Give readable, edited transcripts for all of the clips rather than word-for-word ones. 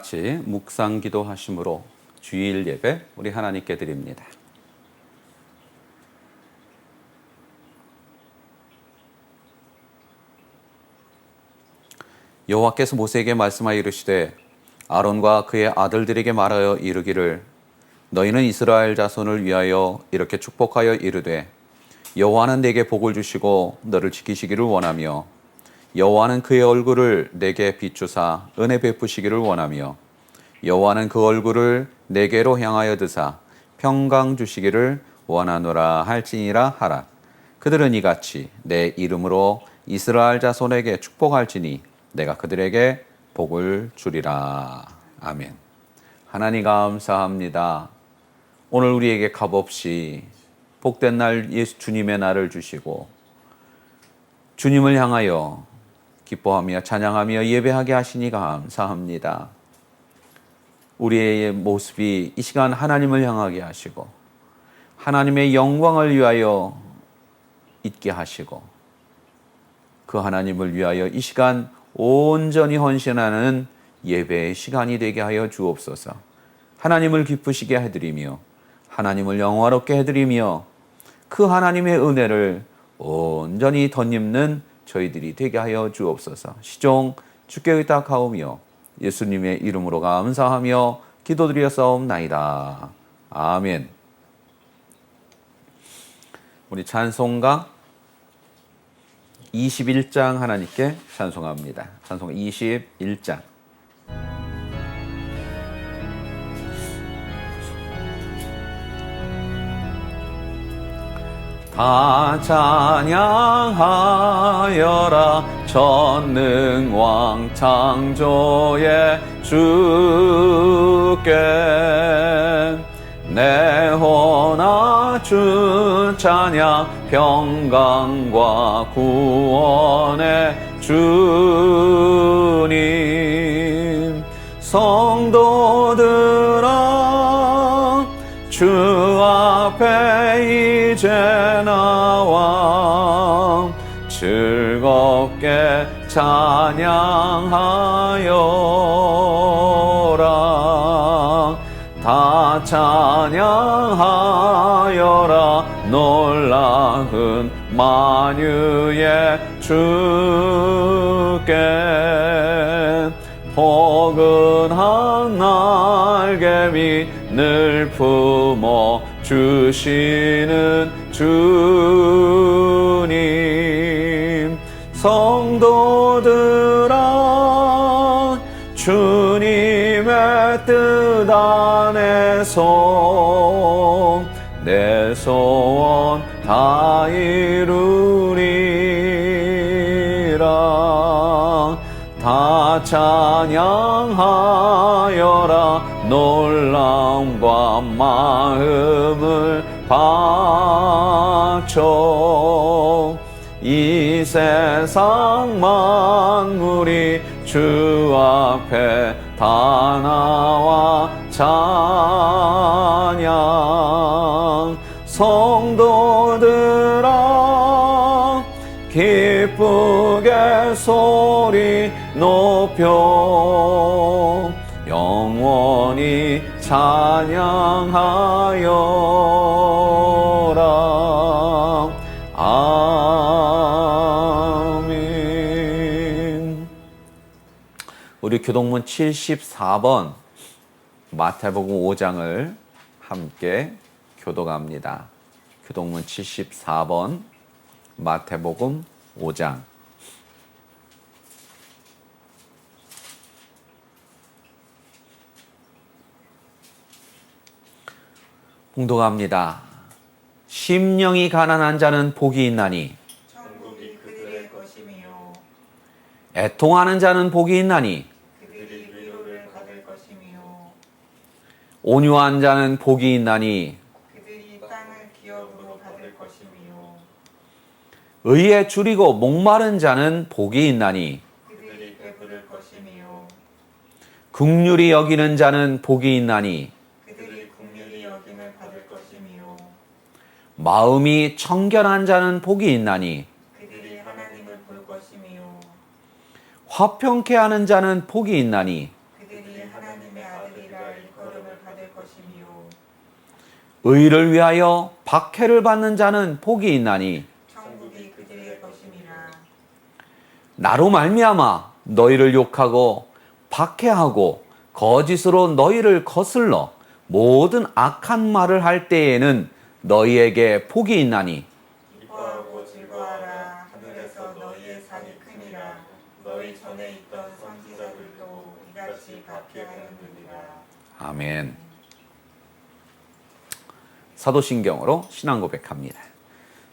같이 묵상 기도하심으로 주일 예배 우리 하나님께 드립니다. 여호와께서 모세에게 말씀하여 이르시되 아론과 그의 아들들에게 말하여 이르기를 너희는 이스라엘 자손을 위하여 이렇게 축복하여 이르되 여호와는 내게 복을 주시고 너를 지키시기를 원하며 여호와는 그의 얼굴을 내게 비추사 은혜 베푸시기를 원하며 여호와는 그 얼굴을 내게로 향하여 드사 평강 주시기를 원하노라 할지니라 하라. 그들은 이같이 내 이름으로 이스라엘 자손에게 축복할지니 내가 그들에게 복을 주리라. 아멘. 하나님 감사합니다. 오늘 우리에게 값없이 복된 날 예수 주님의 날을 주시고 주님을 향하여 기뻐하며 찬양하며 예배하게 하시니 감사합니다. 우리의 모습이 이 시간 하나님을 향하게 하시고 하나님의 영광을 위하여 있게 하시고 그 하나님을 위하여 이 시간 온전히 헌신하는 예배의 시간이 되게 하여 주옵소서. 하나님을 기쁘시게 해드리며 하나님을 영화롭게 해드리며 그 하나님의 은혜를 온전히 덧입는 저희들이 되게 하여 주옵소서. 시종 주께 의탁하오며 예수님의 이름으로 감사하며 기도드렸사옵나이다. 아멘. 우리 찬송가 21장 하나님께 찬송합니다. 찬송 21장. 다 찬양하여라 전능왕 창조의 주께 내 혼아 주 찬양 평강과 구원의 주님 성도들아 주 앞에 이제 나와 즐겁게 찬양하여라 다 찬양하여라 놀라운 만유의 주께 포근한 날개 늘 품어 주시는 주님 성도들아 주님의 뜻 안에서 내 소원 다 이루리라 다 찬양하여라 놀라움과 마음을 바쳐 이 세상 만물이 주 앞에 다 나와 찬양 성도들아 기쁘게 소리 높여 영원히 찬양하여라. 아멘. 우리 교동문 74번 마태복음 5장을 함께 교독합니다. 교동문 74번 마태복음 5장. 봉독합니다. 심령이 가난한 자는 복이 있나니 천국이 그들의 것이며 애통하는 자는 복이 있나니 그들이 위로를 받을 것이며 온유한 자는 복이 있나니 그들이 땅을 기업으로 받을 것이며 의에 줄이고 목마른 자는 복이 있나니 그들이 배부를 것이며 긍휼히 여기는 자는 복이 있나니 그들이 긍휼히 여김을 받을 것이며 마음이 청결한 자는 복이 있나니 그들이 하나님을 볼 것이며 화평케 하는 자는 복이 있나니 그들이 하나님을 하나님의 아들이라 일컬음을 받을 것이며 의를 위하여 박해를 받는 자는 복이 있나니 천국이 그들의 것임이라. 나로 말미암아 너희를 욕하고 박해하고 거짓으로 너희를 거슬러 모든 악한 말을 할 때에는 너희에게 복이 있나니 기뻐하고 즐거워하라. 하늘에서 너희의 상이 크니라. 너희 전에 있던 선지자들도 이같이 박해하였느니라. 아멘. 사도신경으로 신앙 고백합니다.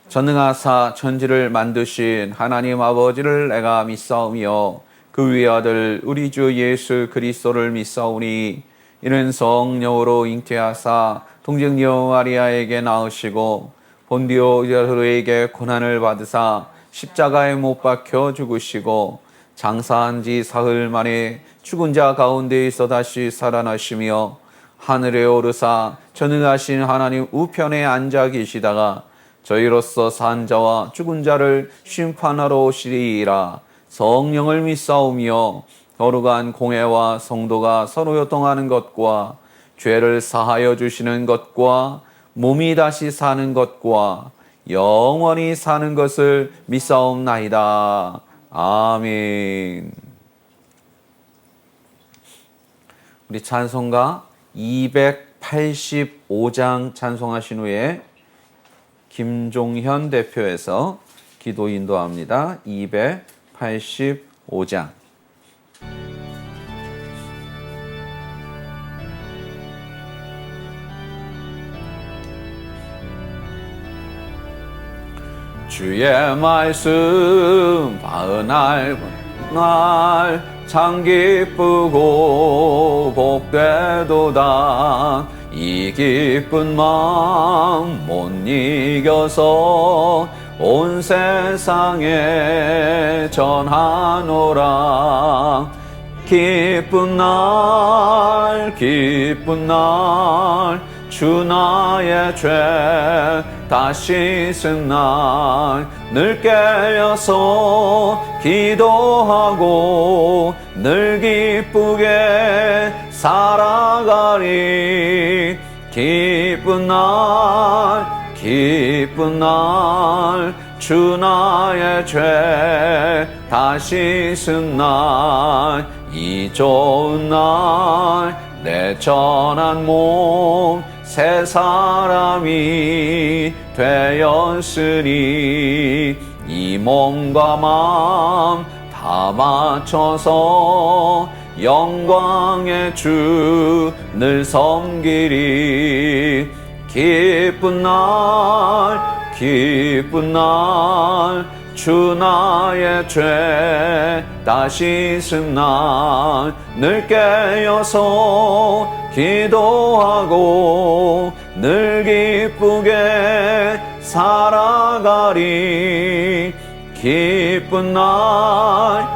전능하사 천지를 만드신 하나님 아버지를 내가 믿사오며 그 위의 아들 우리 주 예수 그리스도를 믿사오니 이는 성령으로 잉태하사 동정녀 마리아에게 낳으시고 본디오 피라토에게 고난을 받으사 십자가에 못 박혀 죽으시고 장사한 지 사흘 만에 죽은 자 가운데에서 다시 살아나시며 하늘에 오르사 전능하신 하나님 우편에 앉아 계시다가 저희로서 산 자와 죽은 자를 심판하러 오시리이라. 성령을 믿사오며 거룩한 공회와 성도가 서로 교통하는 것과 죄를 사하여 주시는 것과 몸이 다시 사는 것과 영원히 사는 것을 믿사옵나이다. 아멘. 우리 찬송가 285장 찬송하신 후에 김종현 대표에서 기도 인도합니다. 285장. 주의 말씀 바은할 날 참 기쁘고 복되도다. 이 기쁜 마음 못 이겨서 온 세상에 전하노라. 기쁜 날 주 나의 죄 다 씻은 날 늘 깨어서 기도하고 늘 기쁘게 살아가리. 기쁜 날 주 나의 죄 다 씻은 날 이 좋은 날 내 전한 몸 새 사람이 되었으니 이 몸과 마음 다 맞춰서 영광의 주 늘 섬기리. 기쁜 날 주 나의 죄 다 씻은 날 늘 깨어서 기도하고 늘 기쁘게 살아가리. 기쁜 날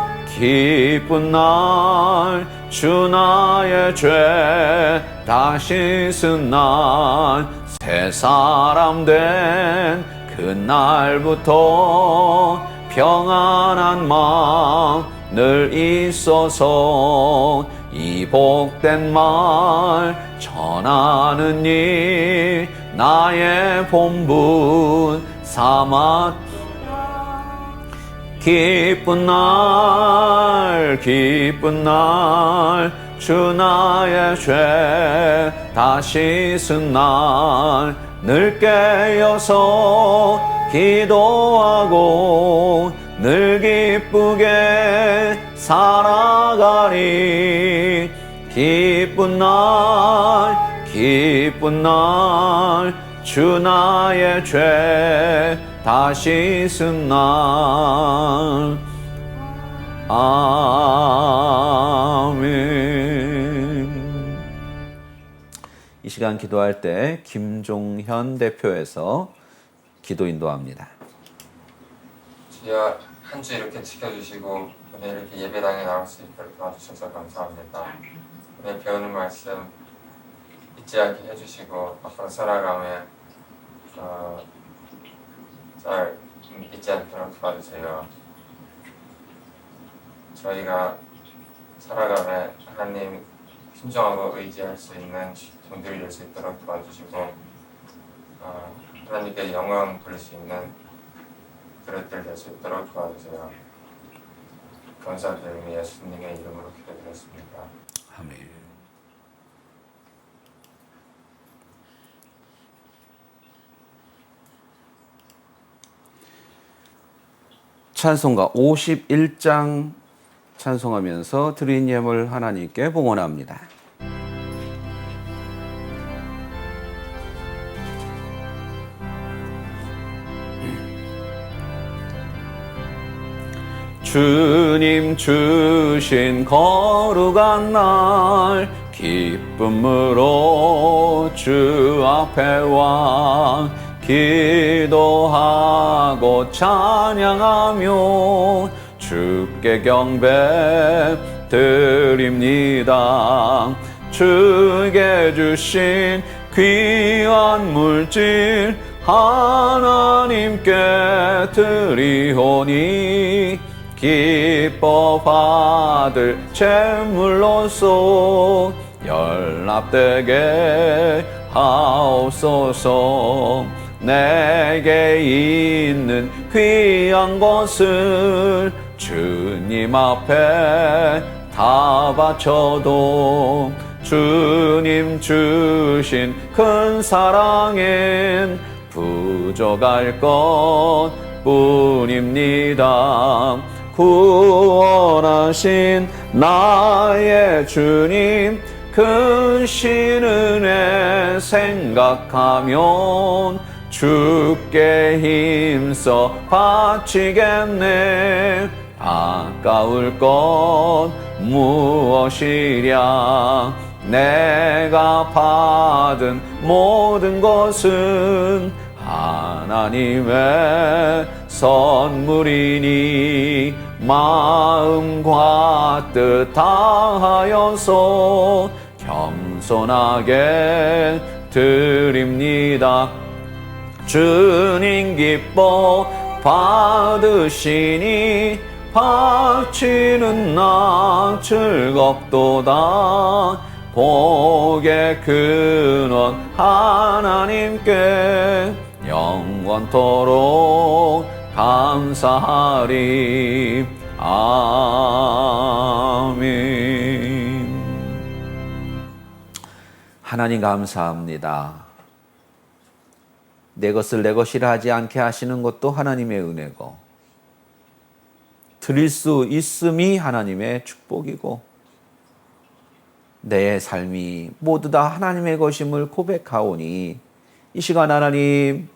주 나의 죄 다 씻은 날 새 사람 된 그날부터 평안한 마음 늘 있어서 이 복된 말 전하는 일 나의 본분 삼아. 기쁜 날 주 나의 죄 다 씻은 날 늘 깨어서 기도하고 늘 기쁘게 살아가리. 기쁜 날 주 나의 죄 다 씻은 날. 아멘. 이 시간 기도할 때 김종현 대표에서 기도 인도합니다. 주여, 한 주 이렇게 지켜주시고 오늘 이렇게 예배당에 나올 수 있도록 도와주셔서 감사합니다. 오늘 배우는 말씀 잊지 않게 해주시고 앞으로 살아가며 잘 잊지 않도록 도와주세요. 저희가 살아가며 하나님 순종하고 의지할 수 있는 종들이 될 수 있도록 도와주시고 하나님께 영광 돌릴 수 있는 그릇들 될 수 있도록 도와주세요. 감사드리며 예수님의 이름으로 기도드렸습니다. 아멘. 찬송가 51장 찬송하면서 드린 예물 하나님께 봉헌합니다. 주님 주신 거룩한 날 기쁨으로 주 앞에 와 기도하고 찬양하며 주께 경배 드립니다. 주께 주신 귀한 물질 하나님께 드리오니 기뻐 받을 제물로서 연락되게 하옵소서. 내게 있는 귀한 것을 주님 앞에 다 바쳐도 주님 주신 큰 사랑엔 부족할 것 뿐입니다. 구원하신 나의 주님 크신 은혜 생각하면 주께 힘써 바치겠네. 아까울 것 무엇이랴. 내가 받은 모든 것은 하나님의 선물이니 마음과 뜻 다하여서 겸손하게 드립니다. 주님 기뻐 받으시니 바치는 나 즐겁도다. 복의 근원 하나님께 영원토록 감사하리. 아멘. 하나님 감사합니다. 내 것을 내 것이라 하지 않게 하시는 것도 하나님의 은혜고 드릴 수 있음이 하나님의 축복이고 내 삶이 모두 다 하나님의 것임을 고백하오니 이 시간 하나님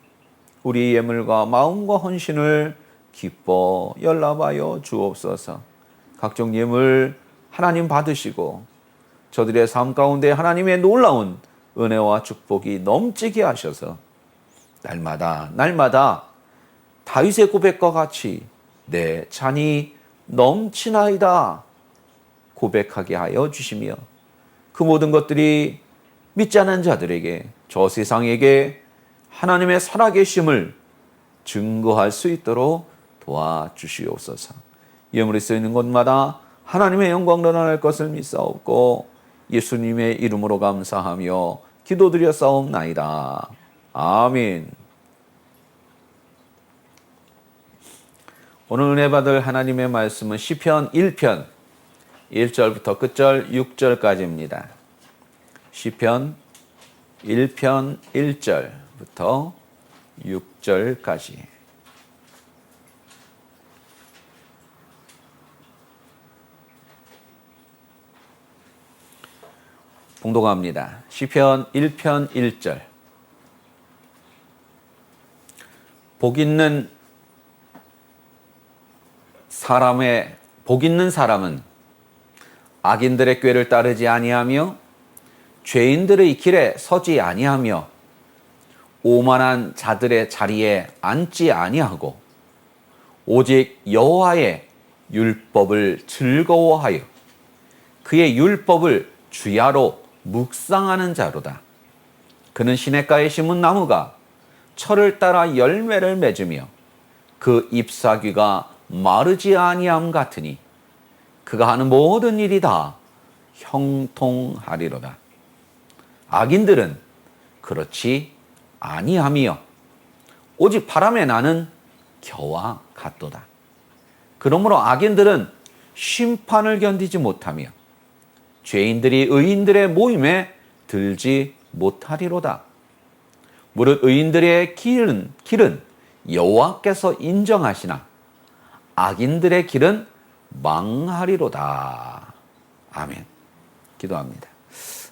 우리 예물과 마음과 헌신을 기뻐 연락하여 주옵소서. 각종 예물 하나님 받으시고 저들의 삶 가운데 하나님의 놀라운 은혜와 축복이 넘치게 하셔서 날마다 다윗의 고백과 같이 내 잔이 넘치나이다 고백하게 하여 주시며 그 모든 것들이 믿지 않은 자들에게 저 세상에게 하나님의 살아계심을 증거할 수 있도록 도와주시옵소서. 예물이 쓰이는 곳마다 하나님의 영광 드러날 것을 믿사옵고 예수님의 이름으로 감사하며 기도드렸사옵나이다. 아멘. 오늘 은혜 받을 하나님의 말씀은 시편 1편 1절부터 끝절 6절까지입니다. 시편 1편 1절부터 6절까지. 봉독합니다. 시편 1편 1절. 복 있는 사람은 악인들의 꾀를 따르지 아니하며 죄인들의 길에 서지 아니하며 오만한 자들의 자리에 앉지 아니하고 오직 여호와의 율법을 즐거워하여 그의 율법을 주야로 묵상하는 자로다. 그는 시냇가에 심은 나무가 철을 따라 열매를 맺으며 그 잎사귀가 마르지 아니함 같으니 그가 하는 모든 일이 다 형통하리로다. 악인들은 그렇지 아니함이요 오직 바람에 나는 겨와 같도다. 그러므로 악인들은 심판을 견디지 못하며 죄인들이 의인들의 모임에 들지 못하리로다. 무릇 의인들의 길은 여호와께서 인정하시나 악인들의 길은 망하리로다. 아멘. 기도합니다.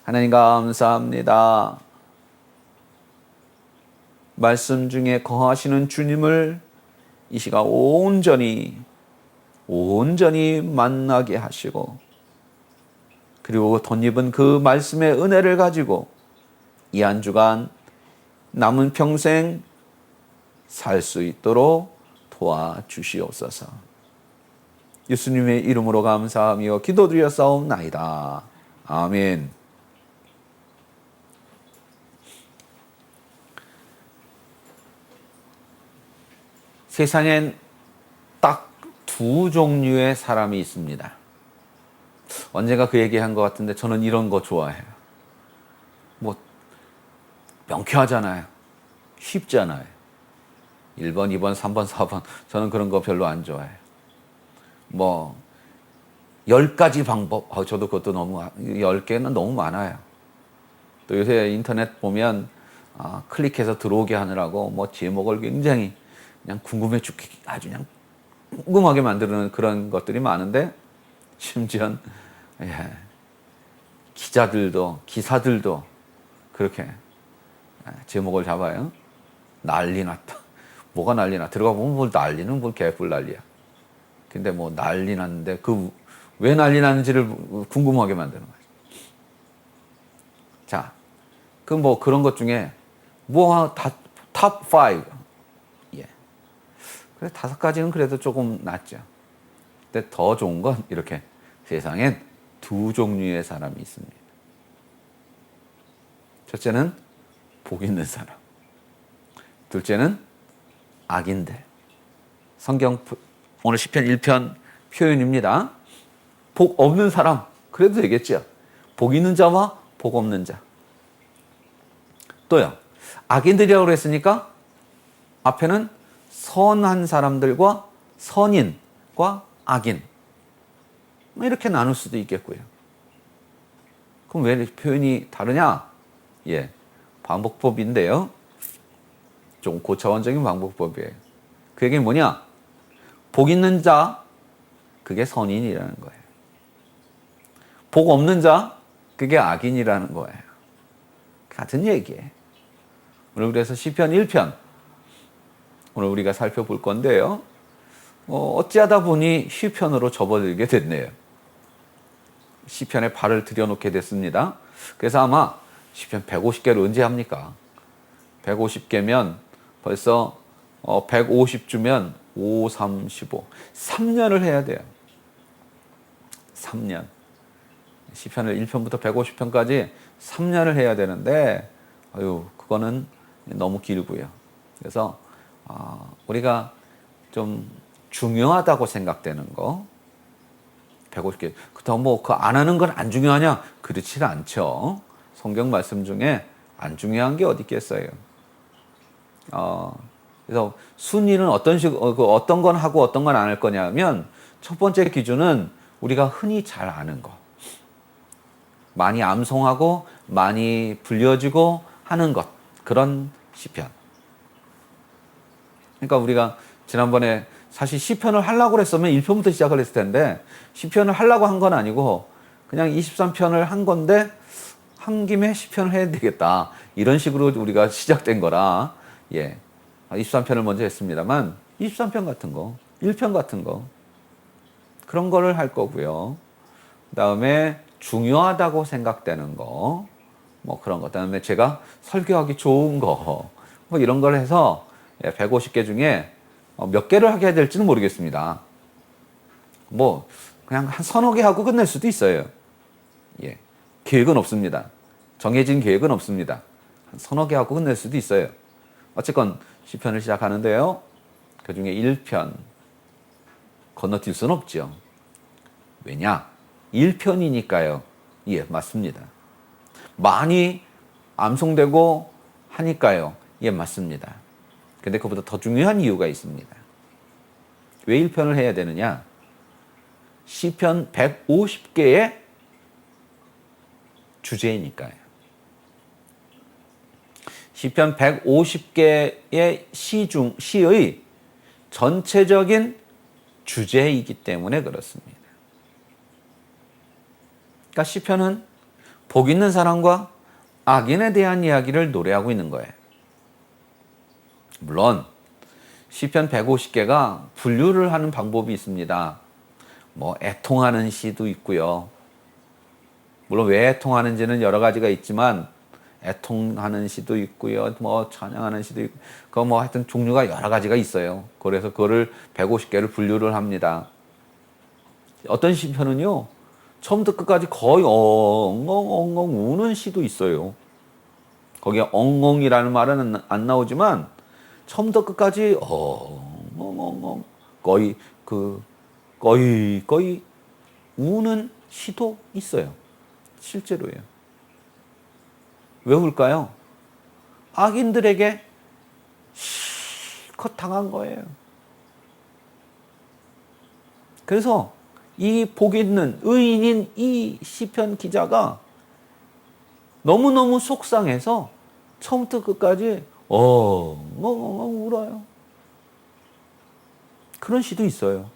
하나님 감사합니다. 말씀 중에 거하시는 주님을 이 시간 온전히 만나게 하시고 그리고 덧입은 그 말씀의 은혜를 가지고 이 한 주간 남은 평생 살 수 있도록 도와주시옵소서. 예수님의 이름으로 감사하며 기도드렸사옵나이다. 아멘. 세상엔 딱 두 종류의 사람이 있습니다. 언젠가 그 얘기한 것 같은데 저는 이런 거 좋아해요. 뭐 명쾌하잖아요. 쉽잖아요. 1번, 2번, 3번, 4번 저는 그런 거 별로 안 좋아해요. 뭐 10가지 방법 저도 그것도 너무 10개는 너무 많아요. 또 요새 인터넷 보면 클릭해서 들어오게 하느라고 뭐 제목을 굉장히 그냥 궁금해 죽게 아주 그냥 궁금하게 만드는 그런 것들이 많은데 심지어 기사들도 그렇게 제목을 잡아요. 난리 났다. 뭐가 난리 나? 들어가 보면 뭘 난리는 뭘 개뿔 난리야. 근데 뭐 난리 났는데 그 왜 난리 났는지를 궁금하게 만드는 거죠. 자, 그 뭐 그런 것 중에 뭐 탑 5. 예. 그래서 5가지는 그래도 조금 낫죠. 근데 더 좋은 건 이렇게 세상엔 두 종류의 사람이 있습니다. 첫째는 복 있는 사람. 둘째는 악인들. 성경 오늘 시편 1편 표현입니다. 복 없는 사람 그래도 되겠죠. 복 있는 자와 복 없는 자. 또요. 악인들이라고 그랬으니까 앞에는 선한 사람들과 선인과 악인 이렇게 나눌 수도 있겠고요. 그럼 왜 표현이 다르냐? 예, 반복법인데요. 좀 고차원적인 반복법이에요. 그 얘기는 뭐냐? 복 있는 자, 그게 선인이라는 거예요. 복 없는 자, 그게 악인이라는 거예요. 같은 얘기예요. 오늘 그래서 시편 1편 오늘 우리가 살펴볼 건데요. 어찌하다 보니 시편으로 접어들게 됐네요. 시편에 발을 들여놓게 됐습니다. 그래서 아마 시편 150개를 언제 합니까? 150개면 벌써 150주면 5, 3, 15 3년을 해야 돼요. 3년. 시편을 1편부터 150편까지 3년을 해야 되는데 그거는 너무 길고요. 그래서 우리가 좀 중요하다고 생각되는 거 150개. 그렇다고 뭐 그 안 하는 건 안 중요하냐? 그렇지 않죠. 성경 말씀 중에 안 중요한 게 어디 있겠어요. 그래서 순위는 어떤 건 하고 어떤 건 안 할 거냐면 첫 번째 기준은 우리가 흔히 잘 아는 거. 많이 암송하고 많이 불려지고 하는 것. 그런 시편. 그러니까 우리가 지난번에 사실 시편을 하려고 그랬으면 1편부터 시작을 했을 텐데 시편을 하려고 한 건 아니고 그냥 23편을 한 건데 한 김에 시편을 해야 되겠다. 이런 식으로 우리가 시작된 거라 23편을 먼저 했습니다만 23편 같은 거, 1편 같은 거 그런 거를 할 거고요. 그다음에 중요하다고 생각되는 거 뭐 그런 거. 그다음에 제가 설교하기 좋은 거 뭐 이런 걸 해서 150개 중에 몇 개를 하게 될지는 모르겠습니다. 뭐 그냥 한 서너 개 하고 끝낼 수도 있어요. 계획은 없습니다. 정해진 계획은 없습니다. 한 서너 개 하고 끝낼 수도 있어요. 어쨌건 시편을 시작하는데요. 그 중에 1편 건너뛸 수는 없죠. 왜냐? 1편이니까요. 예, 맞습니다. 많이 암송되고 하니까요. 예, 맞습니다. 근데 그보다 더 중요한 이유가 있습니다. 왜 1편을 해야 되느냐? 시편 150개의 주제이니까요. 시편 150개의 시의 전체적인 주제이기 때문에 그렇습니다. 그러니까 시편은 복 있는 사람과 악인에 대한 이야기를 노래하고 있는 거예요. 물론 시편 150개가 분류를 하는 방법이 있습니다. 뭐 애통하는 시도 있고요. 물론 왜 애통하는지는 여러 가지가 있지만 애통하는 시도 있고요. 뭐 찬양하는 시도 있고 그 뭐 하여튼 종류가 여러 가지가 있어요. 그래서 그거를 150개를 분류를 합니다. 어떤 시편은요. 처음부터 끝까지 거의 엉엉엉엉 우는 시도 있어요. 거기에 엉엉이라는 말은 안 나오지만 처음부터 끝까지 엉엉엉엉 거의 우는 시도 있어요. 실제로요. 왜 울까요? 악인들에게 실컷 당한 거예요. 그래서 이 복 있는 의인인 이 시편 기자가 너무너무 속상해서 처음부터 끝까지 엉엉엉 울어요. 그런 시도 있어요.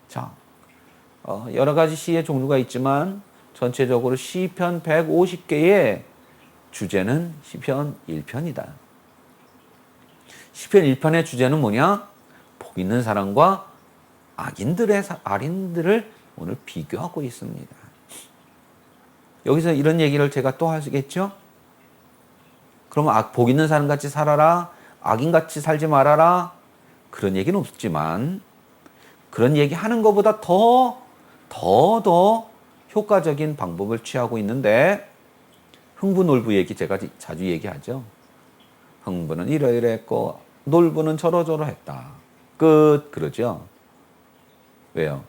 자, 여러 가지 시의 종류가 있지만 전체적으로 시편 150개의 주제는 시편 1편이다. 시편 1편의 주제는 뭐냐? 복 있는 사람과 악인들을 오늘 비교하고 있습니다. 여기서 이런 얘기를 제가 또 하시겠죠? 그러면 복 있는 사람같이 살아라, 악인같이 살지 말아라, 그런 얘기는 없지만 그런 얘기 하는 것보다 더 효과적인 방법을 취하고 있는데 흥부놀부 얘기 제가 자주 얘기하죠. 흥부는 이러이러했고 놀부는 저러저러했다. 끝. 그러죠. 왜요?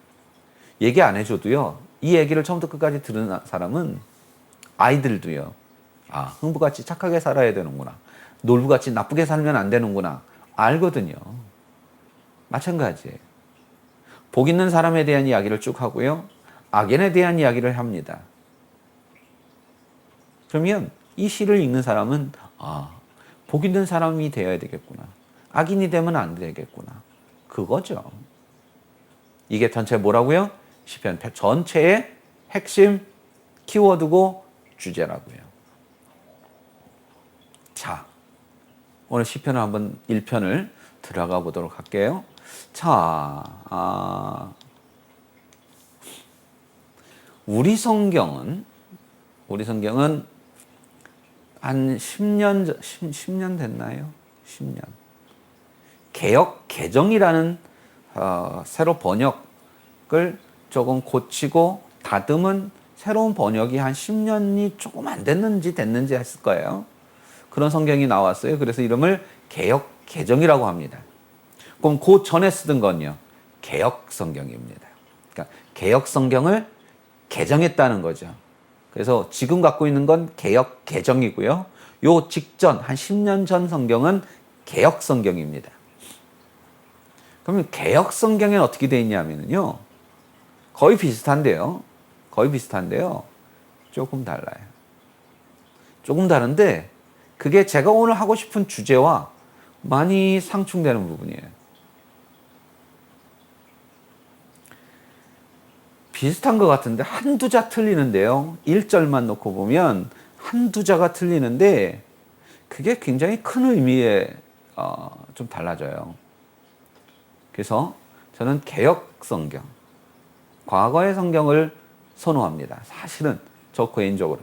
얘기 안 해줘도요. 이 얘기를 처음부터 끝까지 들은 사람은 아이들도요. 아, 흥부같이 착하게 살아야 되는구나. 놀부같이 나쁘게 살면 안 되는구나. 알거든요. 마찬가지예요. 복 있는 사람에 대한 이야기를 쭉 하고요. 악인에 대한 이야기를 합니다. 그러면 이 시를 읽는 사람은 복 있는 사람이 되어야 되겠구나. 악인이 되면 안 되겠구나. 그거죠. 이게 전체 뭐라고요? 시편 전체의 핵심 키워드고 주제라고요. 자, 오늘 시편을 한번 1편을 들어가 보도록 할게요. 자, 우리 성경은 한 10년 됐나요? 10년. 개정이라는 새로 번역을 조금 고치고 다듬은 새로운 번역이 한 10년이 조금 안 됐는지 했을 거예요. 그런 성경이 나왔어요. 그래서 이름을 개정이라고 합니다. 그럼 그 전에 쓰던 건요. 개역 성경입니다. 그러니까 개역 성경을 개정했다는 거죠. 그래서 지금 갖고 있는 건 개정이고요. 요 직전 한 10년 전 성경은 개역 성경입니다. 그러면 개역 성경에는 어떻게 되어 있냐면요. 거의 비슷한데요. 조금 달라요. 조금 다른데 그게 제가 오늘 하고 싶은 주제와 많이 상충되는 부분이에요. 비슷한 것 같은데 한두 자 틀리는데요. 1절만 놓고 보면 한두 자가 틀리는데 그게 굉장히 큰 의미에 좀 달라져요. 그래서 저는 개역 성경, 과거의 성경을 선호합니다. 사실은 저 개인적으로.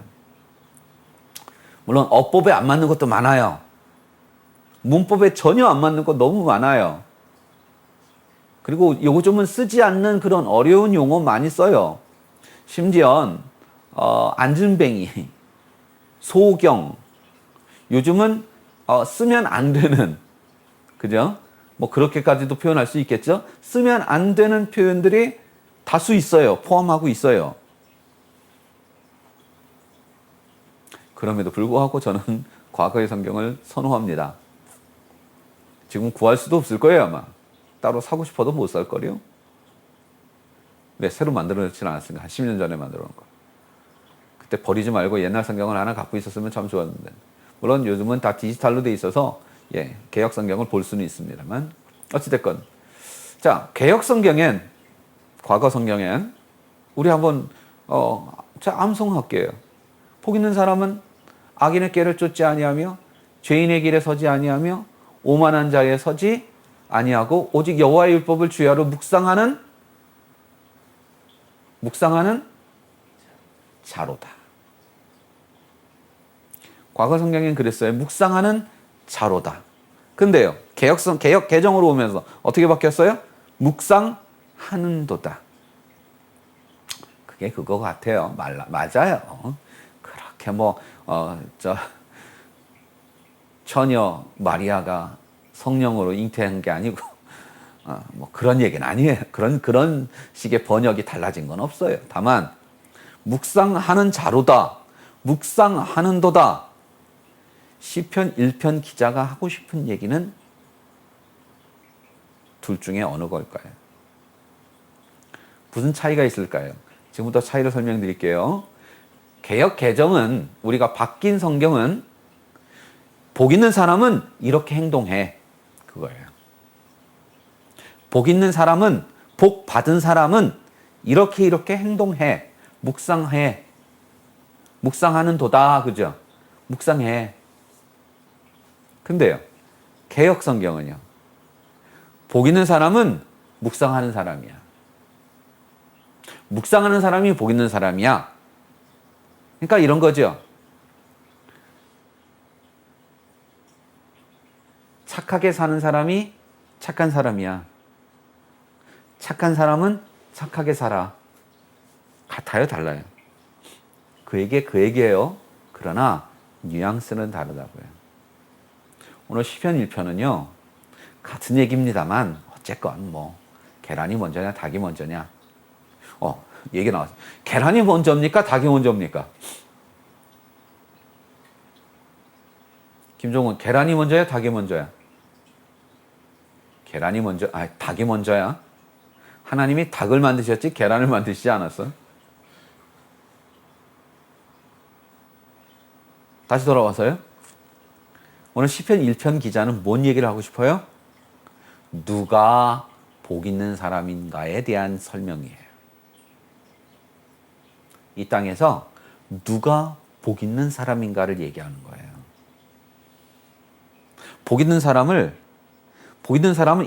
물론 어법에 안 맞는 것도 많아요. 문법에 전혀 안 맞는 것 너무 많아요. 그리고 요즘은 쓰지 않는 그런 어려운 용어 많이 써요. 심지어 안진뱅이, 소경, 요즘은 쓰면 안 되는, 그죠? 뭐 그렇게까지도 표현할 수 있겠죠? 쓰면 안 되는 표현들이 다수 있어요. 포함하고 있어요. 그럼에도 불구하고 저는 과거의 성경을 선호합니다. 지금 구할 수도 없을 거예요, 아마. 따로 사고 싶어도 못 살 거래요. 왜? 새로 만들어놓지는 않았으니까. 한 10년 전에 만들어 놓은 거. 그때 버리지 말고 옛날 성경을 하나 갖고 있었으면 참 좋았는데. 물론 요즘은 다 디지털로 돼 있어서 개역 성경을 볼 수는 있습니다만 어찌됐건 자, 개역 성경엔 과거 성경엔 우리 한번 자, 암송할게요. 복 있는 사람은 악인의 길을 쫓지 아니하며 죄인의 길에 서지 아니하며 오만한 자에 서지 아니하고 오직 여호와의 율법을 주야로 묵상하는 자로다. 과거 성경엔 그랬어요. 묵상하는 자로다. 근데요, 개역 개정으로 오면서 어떻게 바뀌었어요? 묵상하는도다. 그게 그거 같아요. 맞아요. 그렇게 처녀 마리아가 성령으로 잉태한 게 아니고 그런 얘기는 아니에요. 그런 식의 번역이 달라진 건 없어요. 다만 묵상하는 자로다. 묵상하는도다. 시편 1편 기자가 하고 싶은 얘기는 둘 중에 어느 걸까요? 무슨 차이가 있을까요? 지금부터 차이를 설명드릴게요. 개역 개정은 우리가 바뀐 성경은 복 있는 사람은 이렇게 행동해. 그거예요. 복 있는 사람은, 복 받은 사람은 이렇게 행동해. 묵상해. 묵상하는 도다. 그죠? 묵상해. 근데요, 개역 성경은요, 복 있는 사람은 묵상하는 사람이야. 묵상하는 사람이 복 있는 사람이야. 그러니까 이런 거죠. 착하게 사는 사람이 착한 사람이야. 착한 사람은 착하게 살아. 같아요, 달라요? 그 얘기예요. 그러나 뉘앙스는 다르다고요. 오늘 시편 1편은요, 같은 얘기입니다만 어쨌건 계란이 먼저냐 닭이 먼저냐. 얘기 나왔어요. 계란이 먼저입니까? 닭이 먼저입니까? 김종훈, 계란이 먼저야? 닭이 먼저야? 계란이 먼저, 닭이 먼저야? 하나님이 닭을 만드셨지 계란을 만드시지 않았어? 다시 돌아와서요. 오늘 시편 1편 기자는 뭔 얘기를 하고 싶어요? 누가 복 있는 사람인가에 대한 설명이에요. 이 땅에서 누가 복 있는 사람인가를 얘기하는 거예요. 복 있는 사람은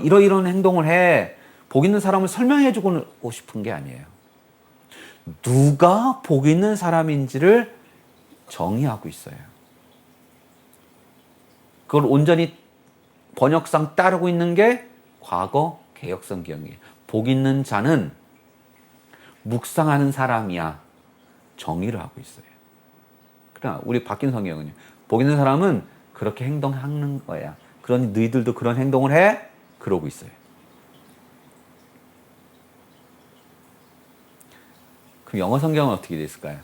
이러이러한 행동을 해. 복 있는 사람을 설명해 주고 싶은 게 아니에요. 누가 복 있는 사람인지를 정의하고 있어요. 그걸 온전히 번역상 따르고 있는 게 과거 개역 성경이에요. 복 있는 자는 묵상하는 사람이야. 정의를 하고 있어요. 그러나 우리 바뀐 성경은요. 복 있는 사람은 그렇게 행동하는 거야. 그러니 너희들도 그런 행동을 해? 그러고 있어요. 그럼 영어 성경은 어떻게 되어 있을까요?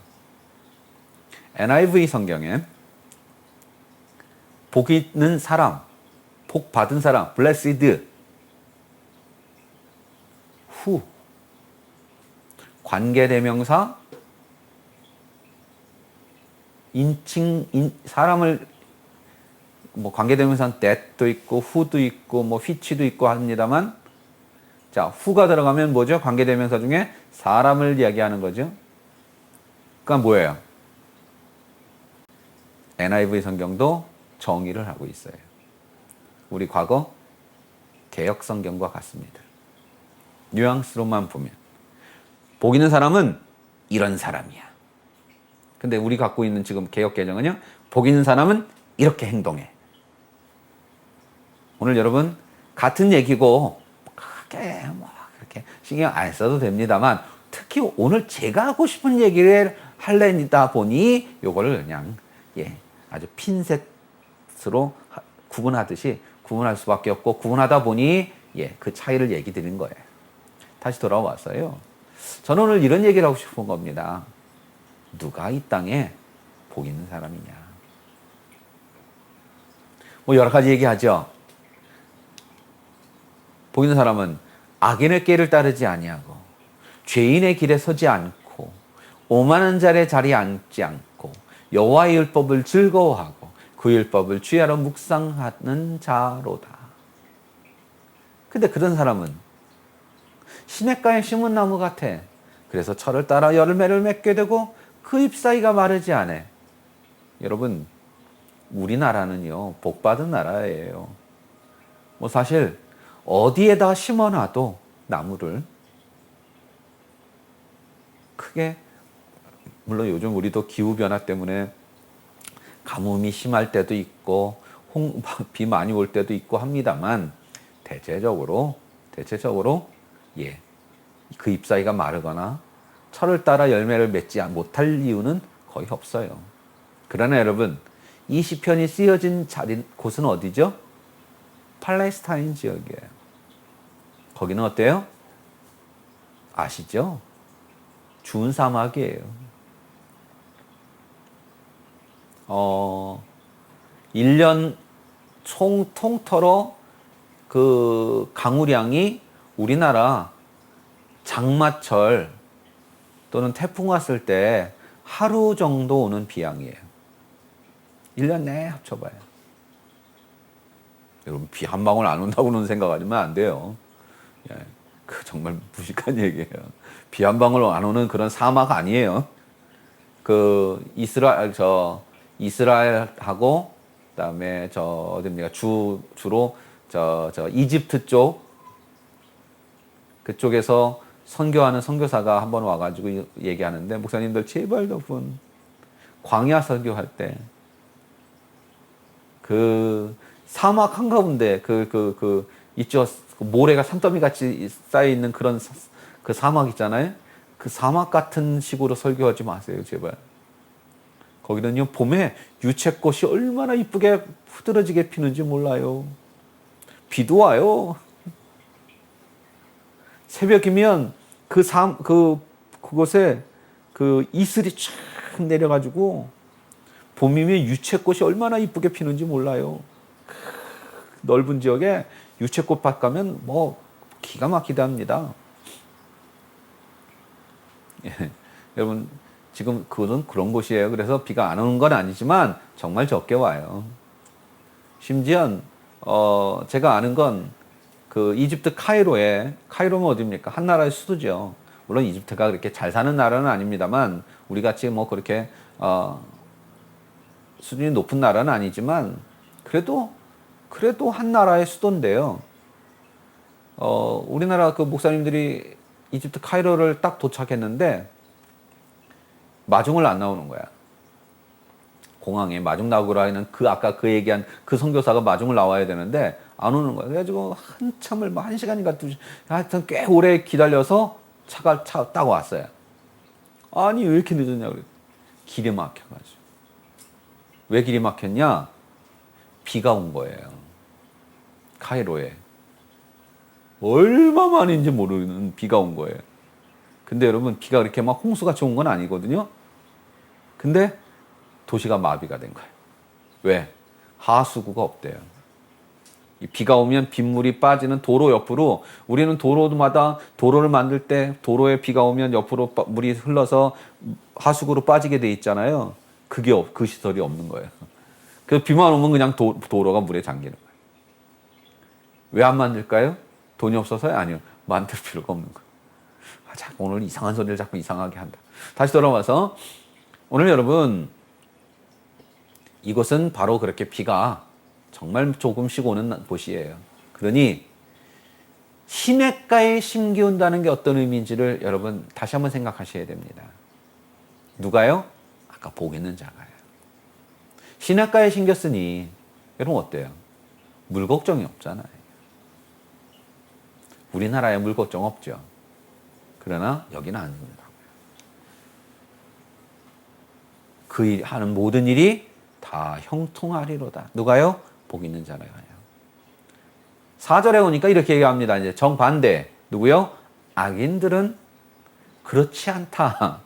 NIV 성경엔 복 있는 사람, 복 받은 사람, blessed, who, 관계대명사, 사람을 관계대명사는 that도 있고 who도 있고 which도 있고 합니다만, 자, who가 들어가면 뭐죠? 관계대명사 중에 사람을 이야기하는 거죠. 그러니까 뭐예요? NIV 성경도 정의를 하고 있어요. 우리 과거 개역 성경과 같습니다. 뉘앙스로만 보면 복 있는 사람은 이런 사람이야. 근데 우리 갖고 있는 지금 개역 개정은요, 복 있는 사람은 이렇게 행동해. 오늘 여러분 같은 얘기고 크게 그렇게 신경 안 써도 됩니다만, 특히 오늘 제가 하고 싶은 얘기를 하려다 보니 요거를 그냥 아주 핀셋으로 구분하듯이 구분할 수밖에 없고, 구분하다 보니 그 차이를 얘기 드린 거예요. 다시 돌아왔어요. 저는 오늘 이런 얘기를 하고 싶은 겁니다. 누가 이 땅에 복 있는 사람이냐. 뭐 여러 가지 얘기하죠. 보이는 사람은 악인의 길을 따르지 아니하고 죄인의 길에 서지 않고 오만한 자의 자리에 앉지 않고 여호와의 율법을 즐거워하고 그 율법을 주야로 묵상하는 자로다. 근데 그런 사람은 시냇가에 심은 나무 같아. 그래서 철을 따라 열매를 맺게 되고 그 잎사귀가 마르지 않아. 여러분, 우리나라는요 복받은 나라예요. 뭐 사실 어디에다 심어놔도 나무를 크게, 물론 요즘 우리도 기후변화 때문에 가뭄이 심할 때도 있고 비 많이 올 때도 있고 합니다만 대체적으로 예, 그 잎사귀가 마르거나 철을 따라 열매를 맺지 못할 이유는 거의 없어요. 그러나 여러분, 이 시편이 쓰여진 곳은 어디죠? 팔레스타인 지역이에요. 거기는 어때요? 아시죠? 추운 사막이에요. 1년 통틀어 그 강우량이 우리나라 장마철 또는 태풍 왔을 때 하루 정도 오는 비양이에요. 1년 내에 합쳐봐요. 여러분, 비 한 방울 안 온다고는 생각하시면 안 돼요. 예, 그 정말 무식한 얘기예요. 비 한 방울 안 오는 그런 사막 아니에요. 그 이스라엘하고 그다음에 어디입니까? 주로 이집트 쪽 그쪽에서 선교하는 선교사가 한번 와가지고 얘기하는데, 목사님들 제발 덕분 광야 선교할 때 그 사막 한가운데 있죠. 모래가 산더미 같이 쌓여 있는 그런 그 사막 있잖아요. 그 사막 같은 식으로 설교하지 마세요, 제발. 거기는요 봄에 유채꽃이 얼마나 이쁘게 푸드러지게 피는지 몰라요. 비도 와요. 새벽이면 그곳에 그 이슬이 쫙 내려가지고 봄이면 유채꽃이 얼마나 이쁘게 피는지 몰라요. 넓은 지역에 유채꽃밭 가면 뭐 기가 막히다 합니다. 예, 여러분, 지금 그건 그런 곳이에요. 그래서 비가 안 오는 건 아니지만 정말 적게 와요. 심지어 제가 아는 건 그 이집트 카이로면 어디입니까? 한 나라의 수도죠. 물론 이집트가 그렇게 잘 사는 나라는 아닙니다만 우리 같이 뭐 그렇게 수준이 높은 나라는 아니지만 그래도 한 나라의 수도인데요. 우리나라 그 목사님들이 이집트 카이로를 딱 도착했는데 마중을 안 나오는 거야. 공항에 마중 나오라 하는 아까 그 얘기한 그 선교사가 마중을 나와야 되는데 안 오는 거야. 그래가지고 한참을 뭐 1시간인가 2시간 하여튼 꽤 오래 기다려서 차 타고 왔어요. 아니 왜 이렇게 늦었냐 그래. 길이 막혀가지고. 왜 길이 막혔냐? 비가 온 거예요. 카이로에. 얼마만인지 모르는 비가 온 거예요. 근데 여러분, 비가 그렇게 막 홍수같이 온 건 아니거든요. 근데 도시가 마비가 된 거예요. 왜? 하수구가 없대요. 이 비가 오면 빗물이 빠지는 도로 옆으로, 우리는 도로마다 도로를 만들 때 도로에 비가 오면 옆으로 물이 흘러서 하수구로 빠지게 돼 있잖아요. 그 시설이 없는 거예요. 그 비만 오면 그냥 도로가 물에 잠기는 거예요. 왜 안 만들까요? 돈이 없어서요? 아니요. 만들 필요가 없는 거예요. 자꾸 오늘 이상한 소리를 자꾸 이상하게 한다. 다시 돌아와서 오늘 여러분, 이곳은 바로 그렇게 비가 정말 조금씩 오는 곳이에요. 그러니 시냇가에 심기운다는 게 어떤 의미인지를 여러분 다시 한번 생각하셔야 됩니다. 누가요? 아까 복 있는 자가요. 시냇가에 심겼으니 여러분 어때요? 물 걱정이 없잖아요. 우리나라에 물 걱정 없죠. 그러나 여기는 안 된다고요. 그 하는 모든 일이 다 형통하리로다. 누가요? 복 있는 자라요. 4절에 오니까 이렇게 얘기합니다. 이제 정반대. 누구요? 악인들은 그렇지 않다.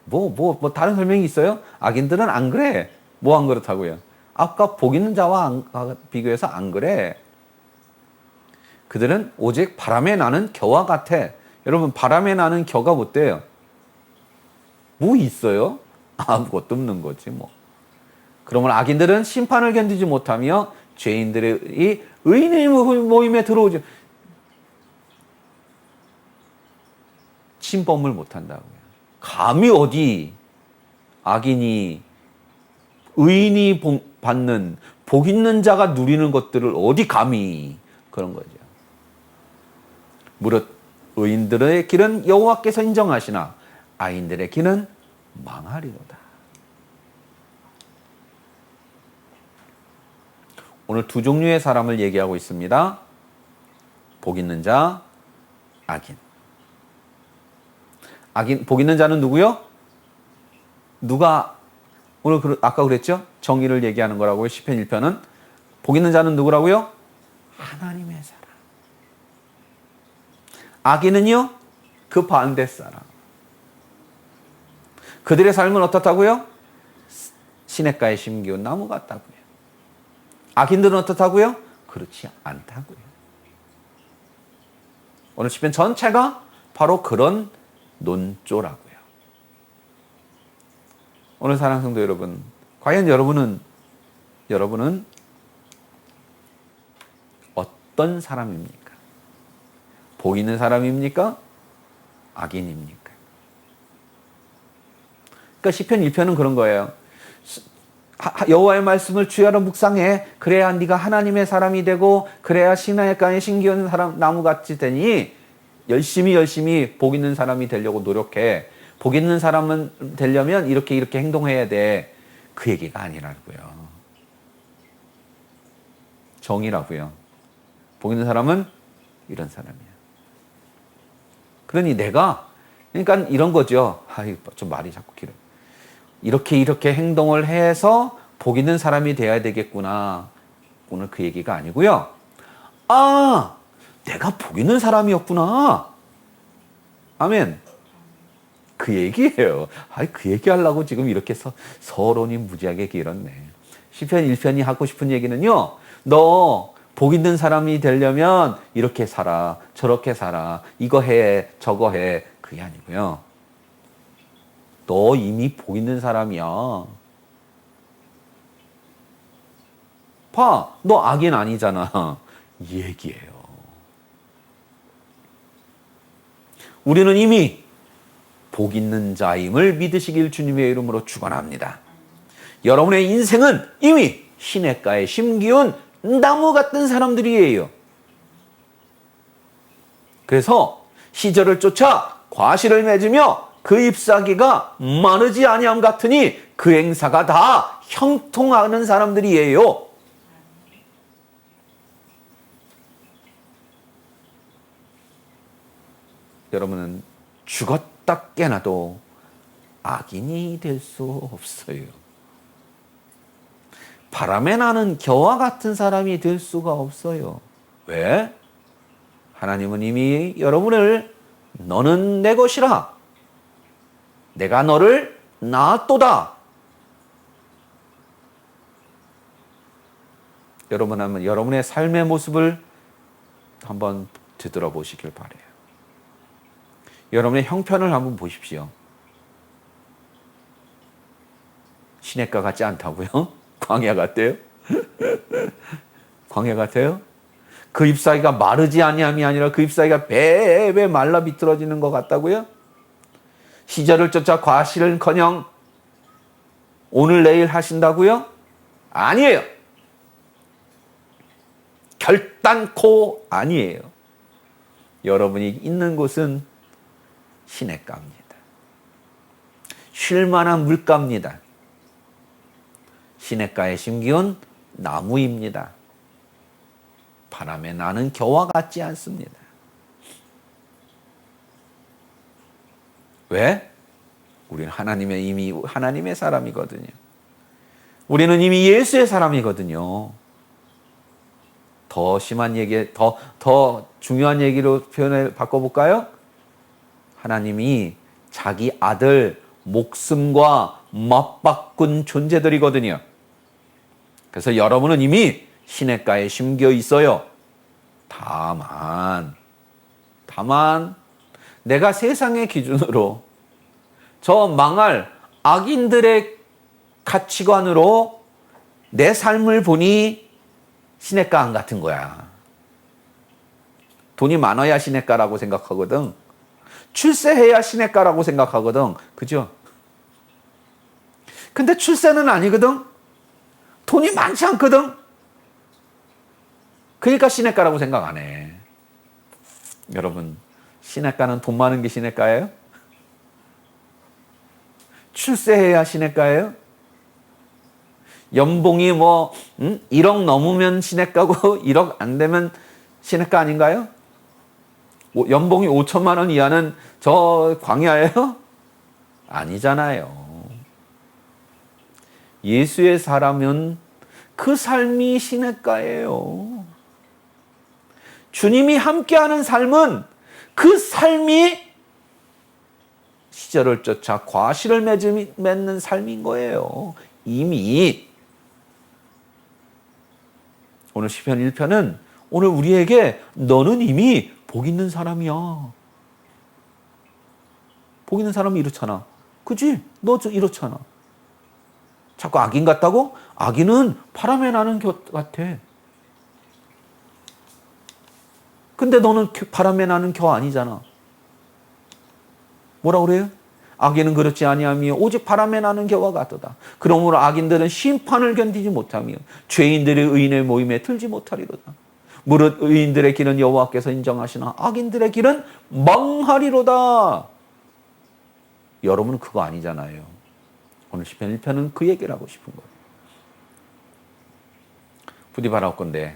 뭐 다른 설명이 있어요? 악인들은 안 그래. 뭐 안 그렇다고요? 아까 복 있는 자와 비교해서 안 그래. 그들은 오직 바람에 나는 겨와 같아. 여러분, 바람에 나는 겨가 어때요? 뭐 있어요? 아무것도 없는 거지 뭐. 그러면 악인들은 심판을 견디지 못하며 죄인들이 의인의 모임에 들어오지 침범을 못한다고요. 감히 어디 악인이 의인이 받는 복 있는 자가 누리는 것들을 어디 감히 그런 거죠. 무릇 의인들의 길은 여호와께서 인정하시나 악인들의 길은 망하리로다. 오늘 두 종류의 사람을 얘기하고 있습니다. 복 있는 자, 악인. 복 있는 자는 누구요? 누가 오늘 아까 그랬죠? 정의를 얘기하는 거라고요. 시편 1편은. 복 있는 자는 누구라고요? 하나님의 사람. 악인은요? 그 반대 사람. 그들의 삶은 어떻다고요? 시냇가에 심기운 나무 같다고요. 악인들은 어떻다고요? 그렇지 않다고요. 오늘 시편 전체가 바로 그런 논조라고요. 오늘 사랑하는 성도 여러분, 과연 여러분은 어떤 사람입니까? 복 있는 사람입니까? 악인입니까? 그러니까 시편 1편은 그런 거예요. 여호와의 말씀을 주야로 묵상해. 그래야 네가 하나님의 사람이 되고 그래야 시냇가에 심기운 사람 나무같이 되니 열심히 복 있는 사람이 되려고 노력해. 복 있는 사람은 되려면 이렇게 행동해야 돼. 그 얘기가 아니라고요. 정의라고요. 복 있는 사람은 이런 사람이야. 그러니까 이런 거죠. 좀 말이 자꾸 길어. 이렇게 행동을 해서 복 있는 사람이 돼야 되겠구나. 오늘 그 얘기가 아니고요. 아, 내가 복 있는 사람이었구나. 아멘. 그 얘기예요. 그 얘기하려고 지금 이렇게 서론이 무지하게 길었네. 시편 1편이 하고 싶은 얘기는요. 너 복 있는 사람이 되려면 이렇게 살아, 저렇게 살아, 이거 해, 저거 해. 그게 아니고요. 너 이미 복 있는 사람이야. 봐, 너 악인 아니잖아. 이 얘기예요. 우리는 이미 복 있는 자임을 믿으시길 주님의 이름으로 축원합니다. 여러분의 인생은 이미 시냇가에 심기운 나무 같은 사람들이에요. 그래서 시절을 쫓아 과실을 맺으며 그 잎사귀가 마르지 아니함 같으니 그 행사가 다 형통하는 사람들이에요. 여러분은 죽었다 깨나도 악인이 될 수 없어요. 바람에 나는 겨와 같은 사람이 될 수가 없어요. 왜? 하나님은 이미 여러분을 너는 내 것이라. 내가 너를 낳았도다. 여러분 한번 여러분의 삶의 모습을 한번 되돌아보시길 바라요. 여러분의 형편을 한번 보십시오. 시냇가 같지 않다고요? 광야 같대요? 광야 같아요? 그 잎사귀가 마르지 아니함이 아니라 그 잎사귀가 배배 말라 비틀어지는 것 같다고요? 시절을 쫓아 과실은커녕 오늘 내일 하신다고요? 아니에요. 결단코 아니에요. 여러분이 있는 곳은 시냇가입니다. 쉴만한 물가입니다. 시냇가에 심기운 나무입니다. 바람에 나는 겨와 같지 않습니다. 왜? 우리는 이미 하나님의 사람이거든요. 우리는 이미 예수의 사람이거든요. 더 심한 얘기, 더 중요한 얘기로 표현을 바꿔볼까요? 하나님이 자기 아들 목숨과 맞바꾼 존재들이거든요. 그래서 여러분은 이미 시냇가에 심겨 있어요. 다만 내가 세상의 기준으로 저 망할 악인들의 가치관으로 내 삶을 보니 시냇가 안 같은 거야. 돈이 많아야 시냇가라고 생각하거든. 출세해야 시냇가라고 생각하거든. 그죠? 근데 출세는 아니거든. 돈이 많지 않거든. 그러니까 시냇가라고 생각 안 해. 여러분, 시냇가는 돈 많은 게 시냇가예요? 출세해야 시냇가예요? 연봉이 1억 넘으면 시냇가고 1억 안 되면 시냇가 아닌가요? 연봉이 5천만 원 이하는 저 광야예요? 아니잖아요. 예수의 사람은 그 삶이 시냇가예요. 주님이 함께하는 삶은 그 삶이 시절을 쫓아 과실을 맺는 삶인 거예요. 이미 오늘 시편 1편은 오늘 우리에게 너는 이미 복 있는 사람이야. 복 있는 사람이 이렇잖아. 그지? 너 이렇잖아. 자꾸 악인 같다고? 악인은 바람에 나는 겨 같아. 근데 너는 바람에 나는 겨 아니잖아. 뭐라 그래요? 악인은 그렇지 아니하며 오직 바람에 나는 겨와 같도다. 그러므로 악인들은 심판을 견디지 못하며 죄인들의 의인의 모임에 들지 못하리로다. 무릇 의인들의 길은 여호와께서 인정하시나 악인들의 길은 망하리로다. 여러분은 그거 아니잖아요. 오늘 시편 1편은 그 얘기를 하고 싶은 거예요. 부디 바라건대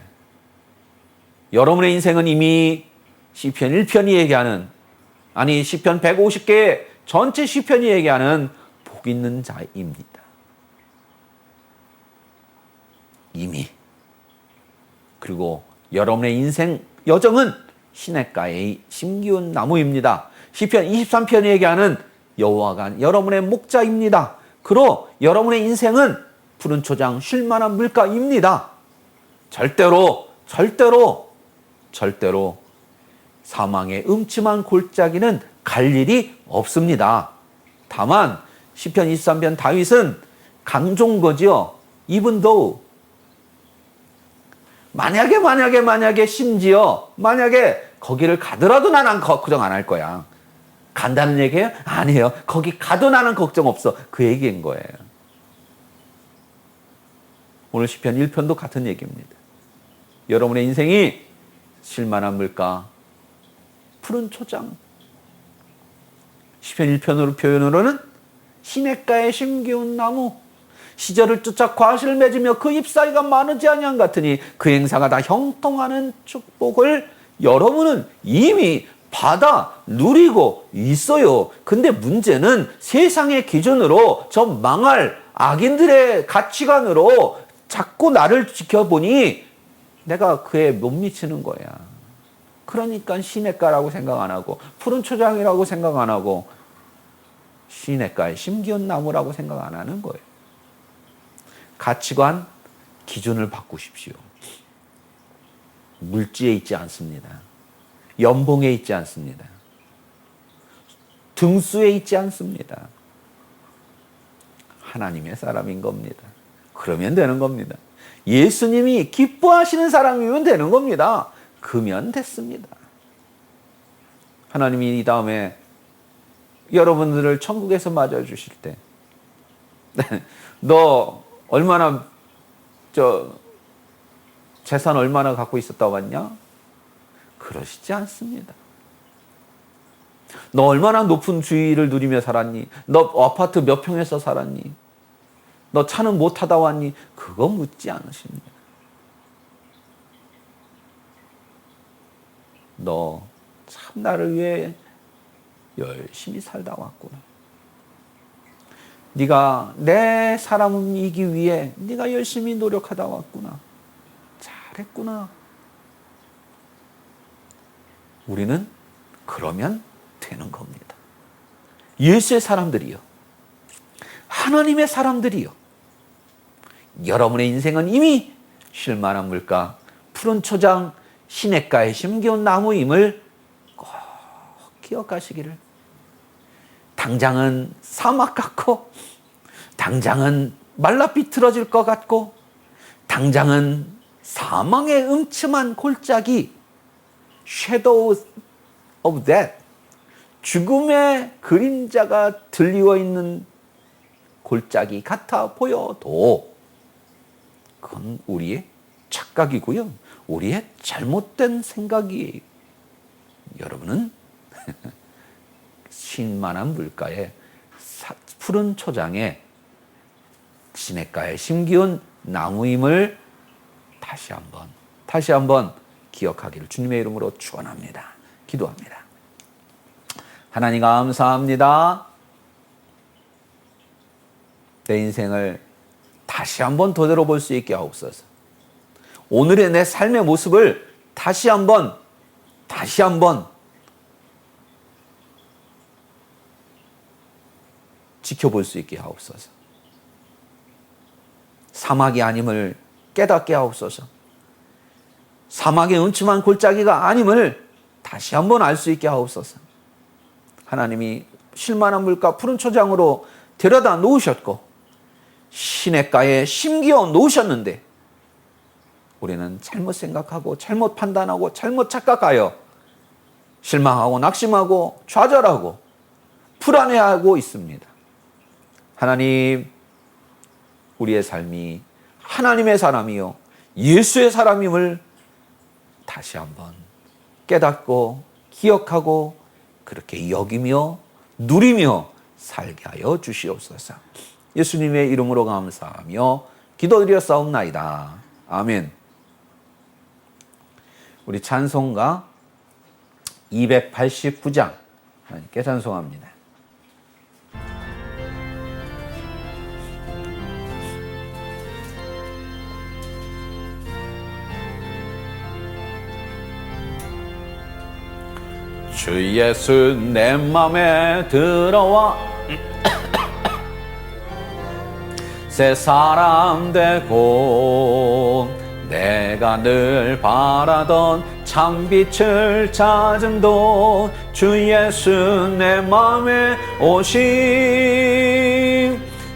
여러분의 인생은 이미 시편 1편이 얘기하는, 아니 시편 150개 전체 시편이 얘기하는 복 있는 자입니다. 이미. 그리고 여러분의 인생 여정은 시냇가에 심기운 나무입니다. 시편 23편이 얘기하는 여호와가 여러분의 목자입니다. 그로 여러분의 인생은 푸른 초장 쉴 만한 물가입니다. 절대로 사망의 음침한 골짜기는 갈 일이 없습니다. 다만 시편 23편 다윗은 강조한 거지요. Even though 만약에 심지어 만약에 거기를 가더라도 나는 걱정 안 할 거야. 간다는 얘기예요? 아니에요. 거기 가도 나는 걱정 없어. 그 얘기인 거예요. 오늘 시편 1편도 같은 얘기입니다. 여러분의 인생이 쉴만한 물가, 푸른 초장. 시편 1편으로 표현으로는 시냇가에 심기운 나무, 시절을 쫓아 과실을 맺으며 그 잎사이가 마르지 아니한 같으니 그 행사가 다 형통하는 축복을 여러분은 이미 받아 누리고 있어요. 근데 문제는 세상의 기준으로 저 망할 악인들의 가치관으로 자꾸 나를 지켜보니 내가 그에 못 미치는 거야. 그러니까 시냇가라고 생각 안 하고 푸른 초장이라고 생각 안 하고 시냇가에 심기운 나무라고 생각 안 하는 거예요. 가치관, 기준을 바꾸십시오. 물질에 있지 않습니다. 연봉에 있지 않습니다. 등수에 있지 않습니다. 하나님의 사람인 겁니다. 그러면 되는 겁니다. 예수님이 기뻐하시는 사람이면 되는 겁니다. 그면 됐습니다. 하나님이 이 다음에 여러분들을 천국에서 맞아주실 때 너 얼마나 재산 얼마나 갖고 있었다고 했냐? 그러시지 않습니다. 너 얼마나 높은 주의를 누리며 살았니? 너 아파트 몇 평에서 살았니? 너 차는 못 타다 왔니? 그거 묻지 않으십니다. 너 참 나를 위해 열심히 살다 왔구나. 네가 내 사람이기 위해 네가 열심히 노력하다 왔구나. 잘했구나. 우리는 그러면 되는 겁니다. 예수의 사람들이요. 하나님의 사람들이요. 여러분의 인생은 이미 쉴만한 물가, 푸른 초장, 시냇가에 심겨온 나무임을 꼭 기억하시기를. 당장은 사막 같고, 당장은 말라 비틀어질 것 같고, 당장은 사망의 음침한 골짜기, shadows of death, 죽음의 그림자가 들리어 있는 골짜기 같아 보여도 그건 우리의 착각이고요. 우리의 잘못된 생각이에요. 여러분은 쉴만한 물가에 푸른 초장에 시냇가에 심기운 나무임을 다시 한번 기억하기를 주님의 이름으로 축원합니다. 기도합니다. 하나님 감사합니다. 내 인생을 다시 한번 되돌아볼 수 있게 하옵소서. 오늘의 내 삶의 모습을 다시 한번 지켜볼 수 있게 하옵소서. 사막이 아님을 깨닫게 하옵소서. 사막의 음침한 골짜기가 아님을 다시 한번 알 수 있게 하옵소서. 하나님이 쉴만한 물가 푸른 초장으로 데려다 놓으셨고 시냇가에 심기어 놓으셨는데 우리는 잘못 생각하고 잘못 판단하고 잘못 착각하여 실망하고 낙심하고 좌절하고 불안해하고 있습니다. 하나님, 우리의 삶이 하나님의 사람이요 예수의 사람임을 다시 한번 깨닫고 기억하고 그렇게 여기며 누리며 살게 하여 주시옵소서. 예수님의 이름으로 감사하며 기도드렸사옵나이다. 아멘. 우리 찬송가 289장 하나님께 찬송합니다. 주 예수 내 맘에 들어와 새 사람 되고 내가 늘 바라던 참빛을 찾음도 주 예수 내 맘에 오심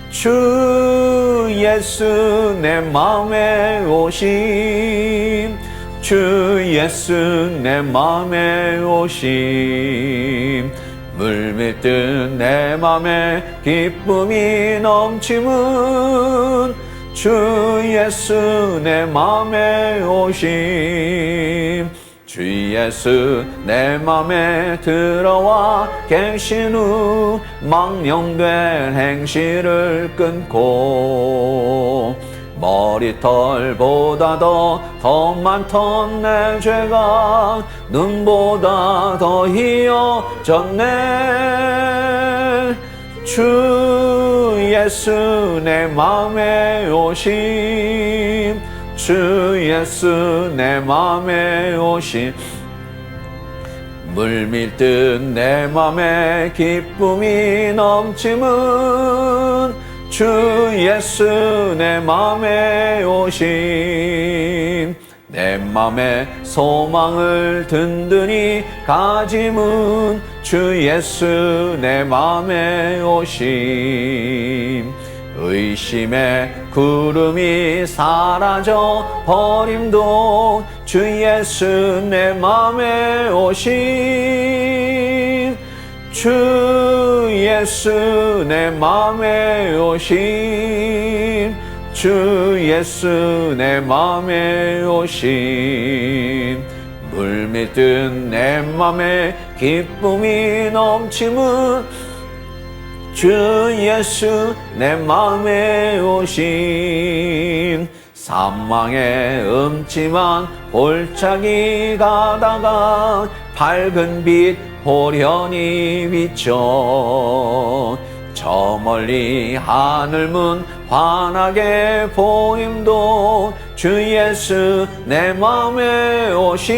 주 예수 내 맘에 오심 주 예수 내 맘에 오심 물밀듯 내 맘에 기쁨이 넘침은 주 예수 내 맘에 오심 주 예수 내 맘에 들어와 계신 후 망령된 행실을 끊고 머리털보다 더 많던 내 죄가 눈보다 더 희어졌네 주 예수 내 맘에 오심 주 예수 내 맘에 오심 물밀듯 내 맘에 기쁨이 넘침은 주 예수 내 맘에 오심 내 맘에 소망을 든든히 가짐은 주 예수 내 맘에 오심 의심의 구름이 사라져 버림도 주 예수 내 맘에 오심 주 예수 내 맘에 오심 주 예수 내 맘에 오심 물밀듯 내 맘에 기쁨이 넘침은 주 예수 내 맘에 오심 사망의 음침한 골짜기 가다가 밝은 빛 호련히 비춰 저 멀리 하늘문 환하게 보임도 주 예수 내 맘에 오심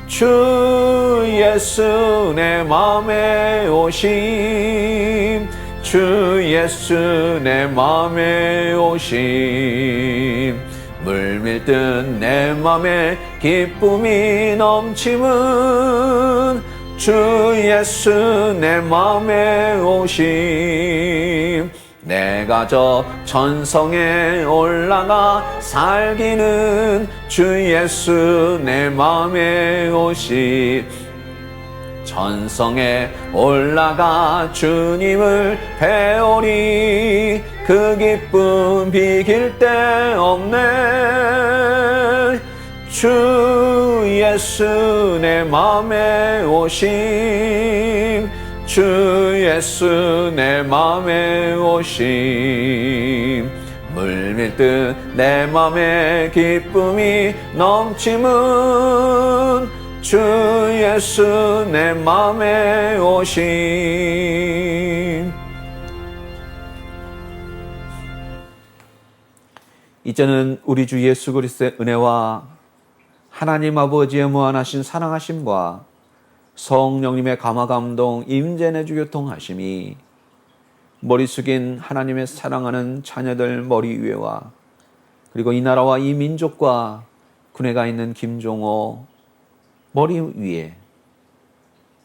주 예수 내 맘에 오심 주 주 예수 내 맘에 오심 물밀듯 내 맘에 기쁨이 넘침은 주 예수 내 맘에 오심 내가 저 천성에 올라가 살기는 주 예수 내 맘에 오심 천성에 올라가 주님을 배우니 그 기쁨 비길 데 없네 주 예수 내 맘에 오심 주 예수 내 맘에 오심 물밀듯 내 맘에 기쁨이 넘침은 주 예수 내 맘에 오심 이제는 우리 주 예수 그리스도의 은혜와 하나님 아버지의 무한하신 사랑하심과 성령님의 감화 감동 임재 내주 교통하심이 머리 숙인 하나님의 사랑하는 자녀들 머리 위에와 그리고 이 나라와 이 민족과 군에가 있는 김종호 머리 위에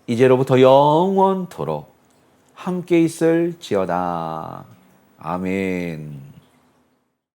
이제로부터 영원토록 함께 있을지어다. 아멘.